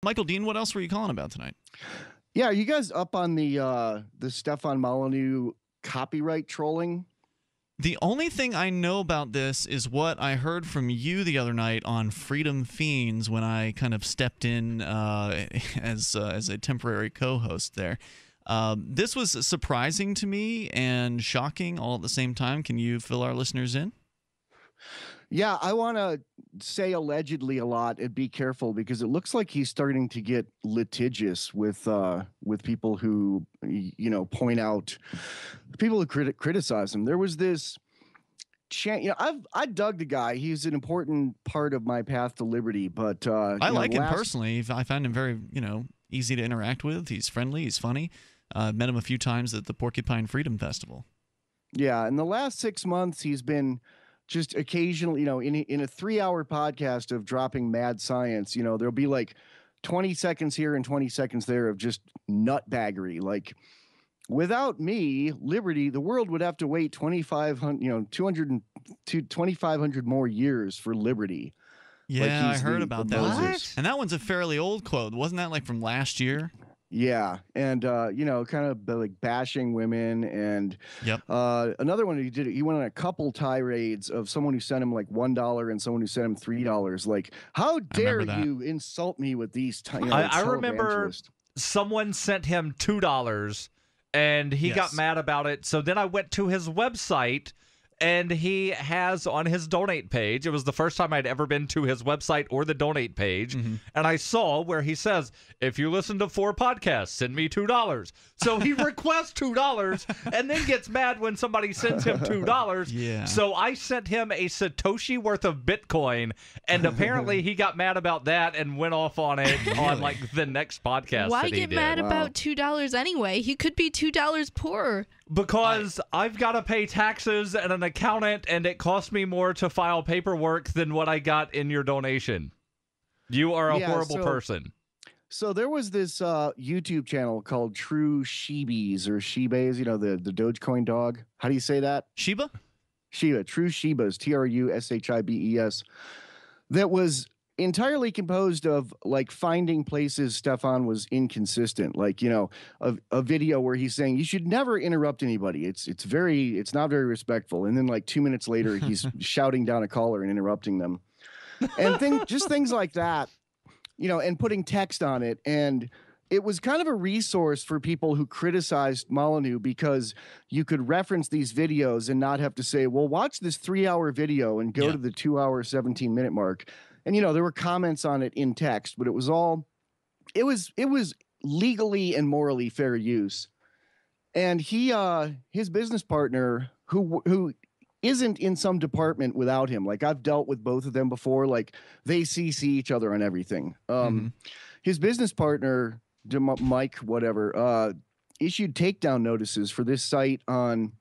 Michael Dean, what else were you calling about tonight? Yeah, are you guys up on the Stefan Molyneux copyright trolling? The only thing I know about this is what I heard from you the other night on Freedom Fiends when I kind of stepped in as a temporary co-host there. This was surprising to me and shocking all at the same time. Can you fill our listeners in? Yeah, I want to say allegedly a lot and be careful because it looks like he's starting to get litigious with people who, point out people who criticize him. There was this I dug the guy. He's an important part of my path to liberty, but I like him personally. I find him very, easy to interact with. He's friendly. He's funny. Met him a few times at the Porcupine Freedom Festival. Yeah, in the last 6 months, he's been just occasionally, in a 3-hour podcast of dropping mad science, there'll be like 20 seconds here and 20 seconds there of just nutbaggery. Like, without me, liberty, the world would have to wait 2,500 more years for liberty. Yeah, I heard about that. What? And that one's a fairly old quote. Wasn't that like from last year? Yeah, and kind of like bashing women, and yep. Another one he went on a couple tirades of someone who sent him like $1 and someone who sent him $3. Like, how dare you insult me with these? I remember someone sent him $2, and he got mad about it. So then I went to his website. And he has on his donate page, it was the first time I'd ever been to his website or the donate page, and I saw where he says, if you listen to 4 podcasts, send me $2. So he requests $2 and then gets mad when somebody sends him $2. Yeah. So I sent him a Satoshi worth of Bitcoin, and apparently he got mad about that and went off on it on like the next podcast. Why that he get did. mad about $2 anyway? He could be $2 poorer. Because I've got to pay taxes and an accountant, and it cost me more to file paperwork than what I got in your donation. You are a horrible person. So there was this YouTube channel called True Shibes or Shibes, the Dogecoin dog. How do you say that? Shiba? Shiba, True Shibas, TRUSHIBES. That was entirely composed of like finding places Stefan was inconsistent, like a video where he's saying you should never interrupt anybody, it's not very respectful, and then like 2 minutes later he's shouting down a caller and interrupting them, and things like that, and putting text on it. And it was kind of a resource for people who criticized Molyneux because you could reference these videos and not have to say, well, watch this 3-hour video and go to the 2-hour 17-minute mark. And, there were comments on it in text, but it was legally and morally fair use. And his business partner, who isn't in some department without him, like I've dealt with both of them before, like they CC each other on everything. His business partner, Mike, whatever, issued takedown notices for this site on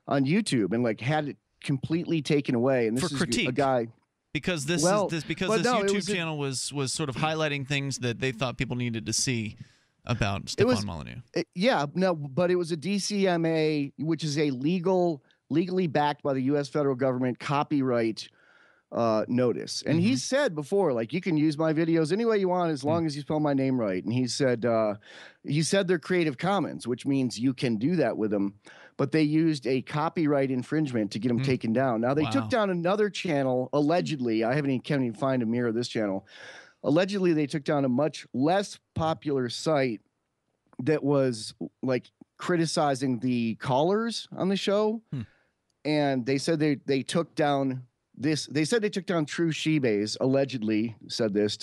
YouTube and like had it completely taken away. And this for is critique. A guy. Because this YouTube channel was sort of highlighting things that they thought people needed to see about Stefan Molyneux. But it was a DCMA, which is a legally backed by the U.S. federal government copyright notice. And he said before, like, you can use my videos any way you want as long as you spell my name right. And he said they're Creative Commons, which means you can do that with them. But they used a copyright infringement to get them taken down. Now, they took down another channel, allegedly. I can't even find a mirror this channel. Allegedly, they took down a much less popular site that was like criticizing the callers on the show. And they said they took down this. They said they took down True Shibes, allegedly said this,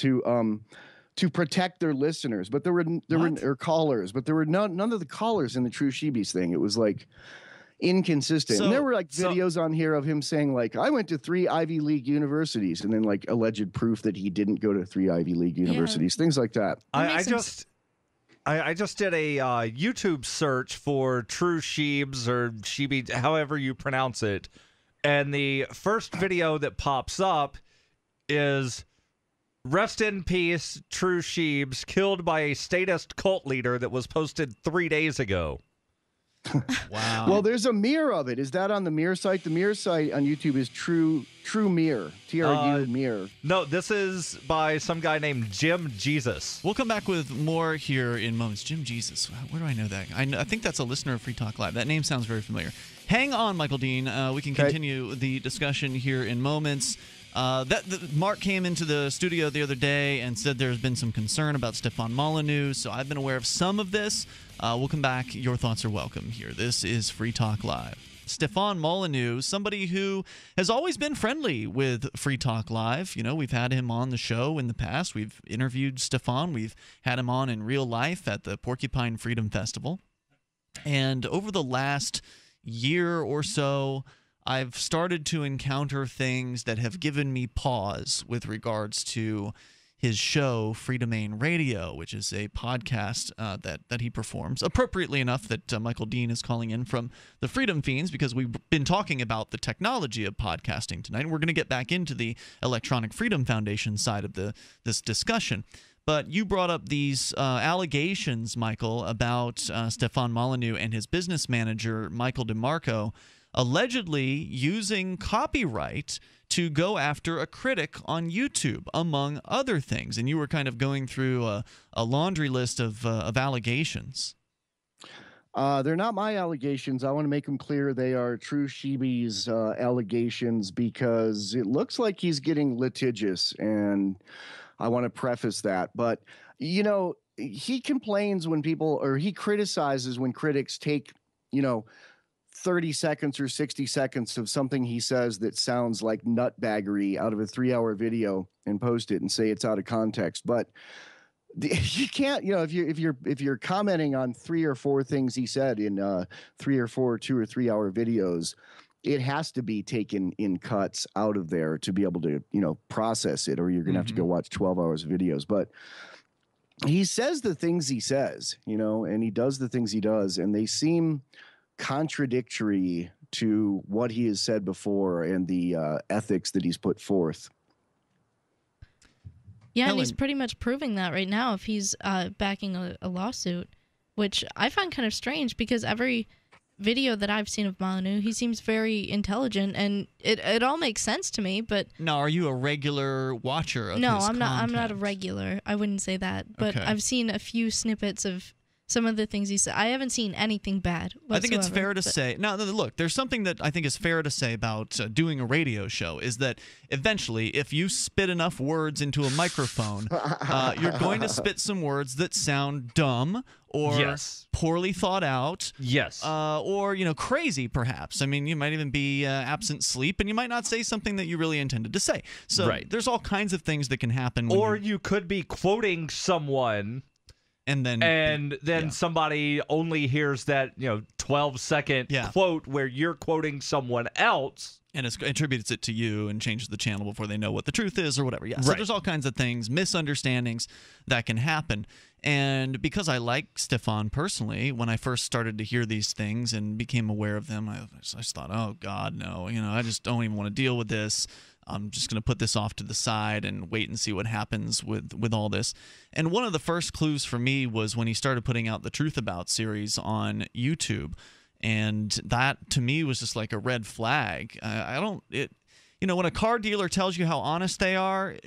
to protect their listeners, but there were callers, but there were none of the callers in the True Shibes thing. It was like inconsistent. And there were like videos on here of him saying like, I went to 3 Ivy League universities, and then like alleged proof that he didn't go to 3 Ivy League universities, things like that. I just did a YouTube search for True Shibes or Shibi, however you pronounce it. And the first video that pops up is rest in peace, True Shibes, killed by a statist cult leader, that was posted 3 days ago. Wow. Well, there's a mirror of it. Is that on the mirror site? The mirror site on YouTube is True Mirror. TRU Mirror. No, this is by some guy named Jim Jesus. We'll come back with more here in moments. Jim Jesus. Where do I know that? I think that's a listener of Free Talk Live. That name sounds very familiar. Hang on, Michael Dean. We can continue the discussion here in moments. Mark came into the studio the other day and said there's been some concern about Stefan Molyneux, so I've been aware of some of this. We'll come back. Your thoughts are welcome here. This is Free Talk Live. Stefan Molyneux, somebody who has always been friendly with Free Talk Live. You know, we've had him on the show in the past. We've interviewed Stefan. We've had him on in real life at the Porcupine Freedom Festival. And over the last year or so, I've started to encounter things that have given me pause with regards to his show, Free Domain Radio, which is a podcast that he performs. Appropriately enough that Michael Dean is calling in from the Freedom Fiends, because we've been talking about the technology of podcasting tonight. And we're going to get back into the Electronic Freedom Foundation side of this discussion. But you brought up these allegations, Michael, about Stefan Molyneux and his business manager, Michael DeMarco, allegedly using copyright to go after a critic on YouTube, among other things. And you were kind of going through a laundry list of allegations. They're not my allegations. I want to make them clear. They are True Shibi's allegations, because it looks like he's getting litigious, and I want to preface that. But, you know, he complains when people, or he criticizes when critics take, 30 seconds or 60 seconds of something he says that sounds like nutbaggery out of a 3-hour video and post it and say it's out of context. But you can't, if you're commenting on 3 or 4 things he said in 3 or 4 2 or 3 hour videos, it has to be taken in cuts out of there to be able to, process it, or you're going to have to go watch 12 hours of videos. But he says the things he says, and he does the things he does, and they seem contradictory to what he has said before and the ethics that he's put forth. Yeah, Helen. And he's pretty much proving that right now if he's backing a lawsuit, which I find kind of strange, because every video that I've seen of Molyneux, he seems very intelligent, and it all makes sense to me. But now, are you a regular watcher of his content? I'm not a regular. I wouldn't say that, but okay. I've seen a few snippets of some of the things he said. I haven't seen anything bad whatsoever. I think it's fair to say. Now, look, there's something that I think is fair to say about doing a radio show, is that eventually, if you spit enough words into a microphone, you're going to spit some words that sound dumb or poorly thought out. Yes. Or, crazy, perhaps. I mean, you might even be absent sleep, and you might not say something that you really intended to say. So there's all kinds of things that can happen. Or you could be quoting someone, and then somebody only hears that 12-second quote where you're quoting someone else, and it attributes it to you and changes the channel before they know what the truth is or whatever. Yeah, so there's all kinds of things, misunderstandings that can happen. And because I like Stefan personally, when I first started to hear these things and became aware of them, I just thought, oh God, no, I just don't even want to deal with this. I'm just going to put this off to the side and wait and see what happens with all this. And one of the first clues for me was when he started putting out the Truth About series on YouTube. And that, to me, was just like a red flag. When a car dealer tells you how honest they are,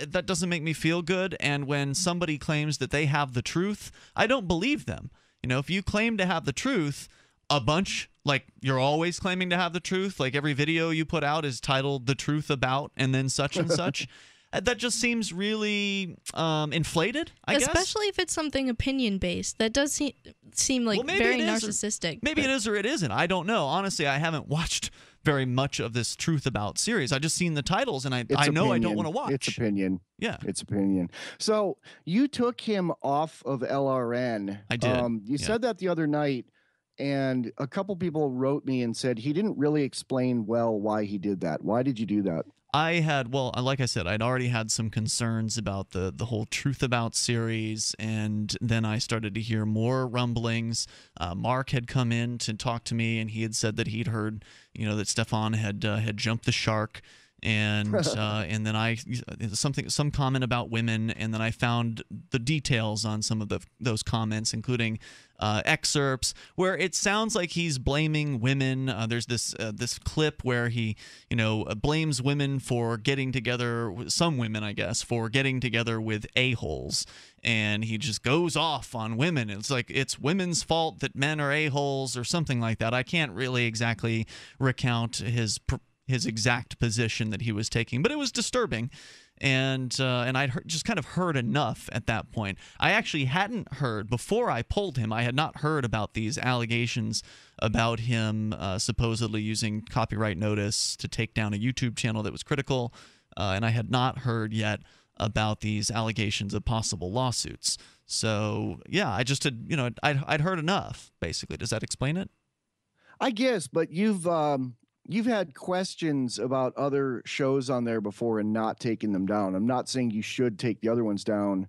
that doesn't make me feel good. And when somebody claims that they have the truth, I don't believe them. If you claim to have the truth a bunch, like you're always claiming to have the truth, like every video you put out is titled The Truth About and then such and such, that just seems really inflated, I guess. Especially if it's something opinion-based. That does seem like very narcissistic. Maybe it is or it isn't. I don't know. Honestly, I haven't watched very much of this Truth About series. I just seen the titles, and I know I don't want to watch. It's opinion. Yeah. It's opinion. So you took him off of LRN. I did. You said that the other night, and a couple people wrote me and said he didn't really explain well why he did that. Why did you do that? Like I said, I'd already had some concerns about the whole Truth About series, and then I started to hear more rumblings. Mark had come in to talk to me, and he had said that he'd heard, that Stefan had jumped the shark and and then some comment about women, and then I found the details on some of those comments, including excerpts where it sounds like he's blaming women. There's this clip where he blames women for getting together, some women I guess, for getting together with a-holes, and he just goes off on women. It's like it's women's fault that men are a-holes or something like that. I can't really exactly recount his exact position that he was taking, but it was disturbing. And I'd just kind of heard enough at that point. I actually hadn't heard, before I polled him, I had not heard about these allegations about him supposedly using copyright notice to take down a YouTube channel that was critical, and I had not heard yet about these allegations of possible lawsuits. So yeah, I just had, I'd heard enough, basically. Does that explain it? I guess, but you've had questions about other shows on there before and not taking them down. I'm not saying you should take the other ones down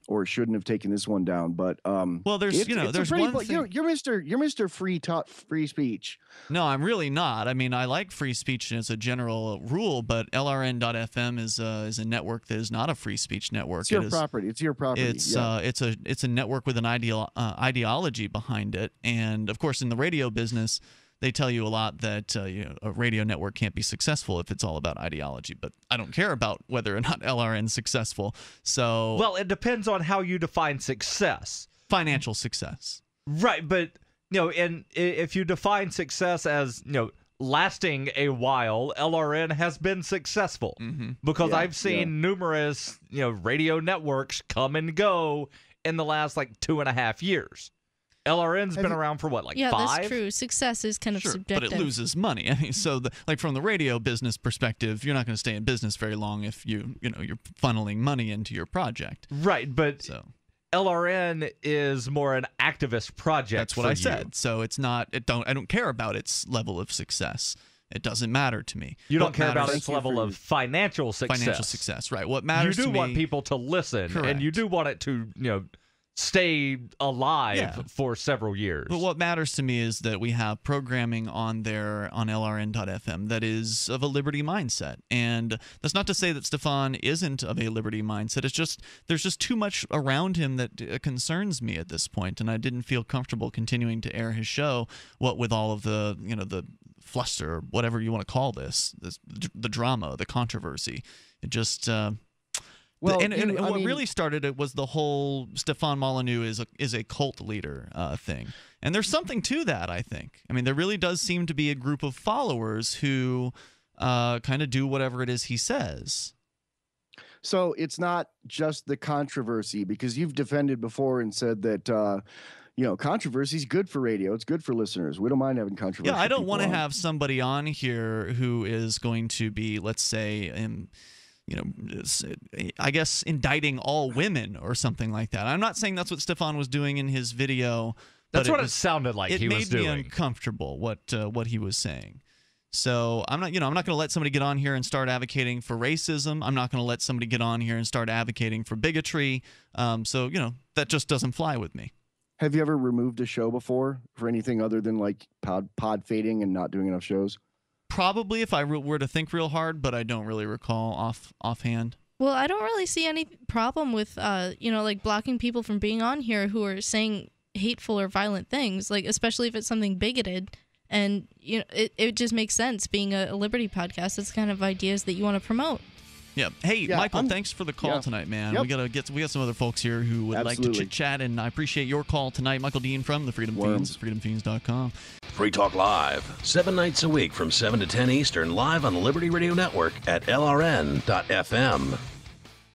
or shouldn't have taken this one down, but well, there's there's one thing. You're Mr. Free speech. No, I'm really not. I mean, I like free speech as a general rule, but LRN.FM is a network that is not a free speech network. It's your property. It's your property. It's a network with an ideology behind it, and of course, in the radio business, they tell you a lot that a radio network can't be successful if it's all about ideology. But I don't care about whether or not LRN is successful. So, well, it depends on how you define success. Financial success, right? But and if you define success as lasting a while, LRN has been successful because I've seen numerous radio networks come and go in the last 2.5 years. LRN's been around for what, 5? Yeah, that's true. Success is kind of subjective. But it loses money. I mean, so from the radio business perspective, you're not going to stay in business very long if you're funneling money into your project. Right, but LRN is more an activist project. That's what I said. So it's not. I don't care about its level of success. It doesn't matter to me. You don't care about its level of financial success. Financial success, right? What matters to me. You do want people to listen, and you do want it to stay alive for several years. But what matters to me is that we have programming on LRN.FM that is of a liberty mindset. And that's not to say that Stefan isn't of a liberty mindset. It's just there's just too much around him that concerns me at this point, and I didn't feel comfortable continuing to air his show, what with all of the the fluster, whatever you want to call this, the drama, the controversy. It just well, what really started it was the whole Stefan Molyneux is a cult leader thing. And there's something to that, I think. I mean, there really does seem to be a group of followers who kind of do whatever it is he says. So it's not just the controversy, because you've defended before and said that controversy is good for radio. It's good for listeners. We don't mind having controversy. Yeah, I don't want to have somebody on here who is going to be, let's say, I guess indicting all women or something like that. I'm not saying that's what Stefan was doing in his video. That's what it sounded like he was doing. It made me uncomfortable what he was saying. So I'm not going to let somebody get on here and start advocating for racism. I'm not going to let somebody get on here and start advocating for bigotry. So that just doesn't fly with me. Have you ever removed a show before for anything other than pod fading and not doing enough shows? Probably, if I were to think real hard, but I don't really recall offhand. Well, I don't really see any problem with blocking people from being on here who are saying hateful or violent things, especially if it's something bigoted. And it just makes sense, being a liberty podcast. It's kind of ideas that you want to promote. Yeah. Hey, Michael, thanks for the call tonight, man. Yep. We got some other folks here who would like to chit chat, and I appreciate your call tonight. Michael Dean from the Freedom Fiends, freedomfiends.com. Free Talk Live, 7 nights a week from 7 to 10 Eastern, live on the Liberty Radio Network at LRN.FM.